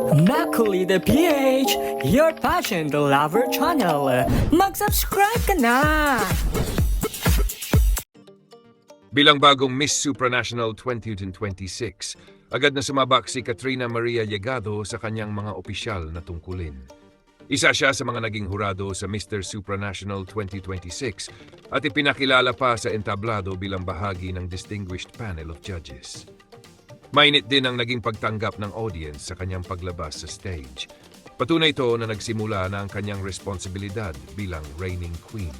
Macaulay PH, your passion the lover channel. Mag-subscribe ka na! Bilang bagong Miss Supranational 2026, agad na sumabak si Katrina Maria Llegado sa kanyang mga opisyal na tungkulin. Isa siya sa mga naging hurado sa Mr. Supranational 2026 at ipinakilala pa sa entablado bilang bahagi ng distinguished panel of judges. Mainit din ang naging pagtanggap ng audience sa kanyang paglabas sa stage. Patunay ito na nagsimula na ang kanyang responsibilidad bilang reigning queen.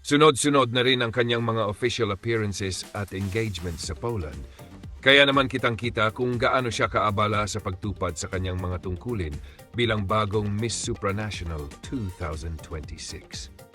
Sunod-sunod na rin ang kanyang mga official appearances at engagements sa Poland. Kaya naman kitang-kita kung gaano siya kaabala sa pagtupad sa kanyang mga tungkulin bilang bagong Miss Supranational 2026.